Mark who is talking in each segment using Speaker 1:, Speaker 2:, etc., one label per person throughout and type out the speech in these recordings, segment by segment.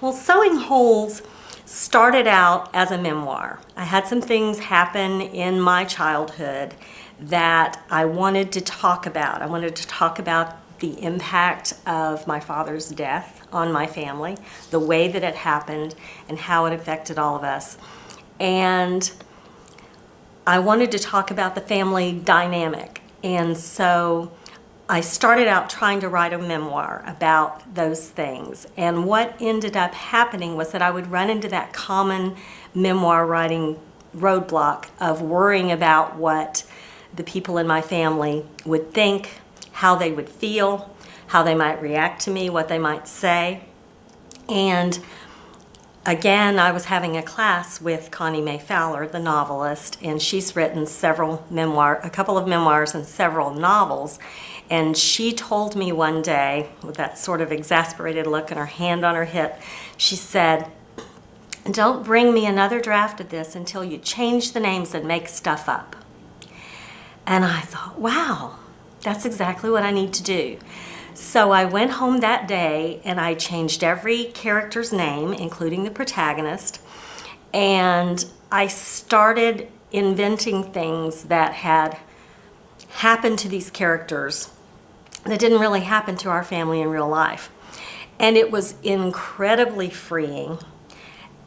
Speaker 1: Well, Sewing Holes started out as a memoir. I had some things happen in my childhood that I wanted to talk about. I wanted to talk about the impact of my father's death on my family, the way that it happened, and how it affected all of us. And I wanted to talk about the family dynamic. And so I started out trying to write a memoir about those things. And what ended up happening was that I would run into that common memoir writing roadblock of worrying about what the people in my family would think, how they would feel, how they might react to me, what they might say. And again, I was having a class with Connie Mae Fowler, the novelist, and she's written a couple of memoirs and several novels. And she told me one day, with that sort of exasperated look and her hand on her hip, she said, "Don't bring me another draft of this until you change the names and make stuff up." And I thought, wow, that's exactly what I need to do. So I went home that day and I changed every character's name, including the protagonist, and I started inventing things that had happened to these characters that didn't really happen to our family in real life. And it was incredibly freeing,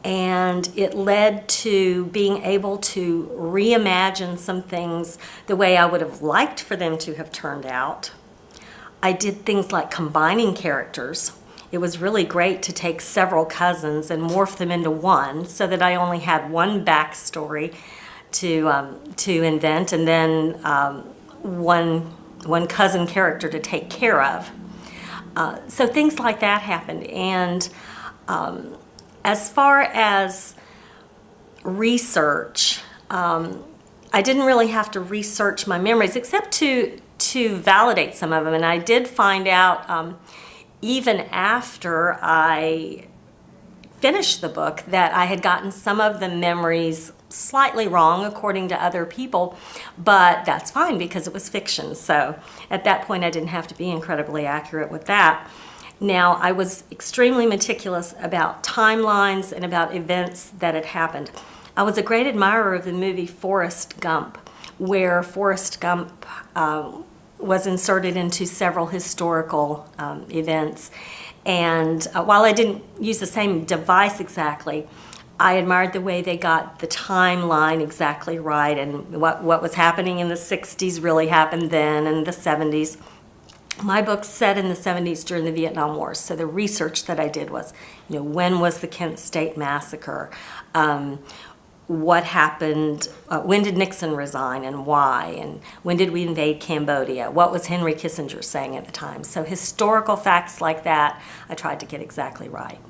Speaker 1: and it led to being able to reimagine some things the way I would have liked for them to have turned out. I did things like combining characters. It was really great to take several cousins and morph them into one so that I only had one backstory to invent, and then one cousin character to take care of. So things like that happened. And as far as research, I didn't really have to research my memories except to validate some of them. And I did find out even after I finished the book that I had gotten some of the memories slightly wrong according to other people, but that's fine because it was fiction. So at that point I didn't have to be incredibly accurate with that. Now, I was extremely meticulous about timelines and about events that had happened. I was a great admirer of the movie Forrest Gump, where Forrest Gump was inserted into several historical events. And while I didn't use the same device exactly, I admired the way they got the timeline exactly right, and what was happening in the 60s really happened then, and the 70s. My book's set in the 70s during the Vietnam War, so the research that I did was, when was the Kent State Massacre? What happened, when did Nixon resign and why, and when did we invade Cambodia? What was Henry Kissinger saying at the time? So historical facts like that, I tried to get exactly right.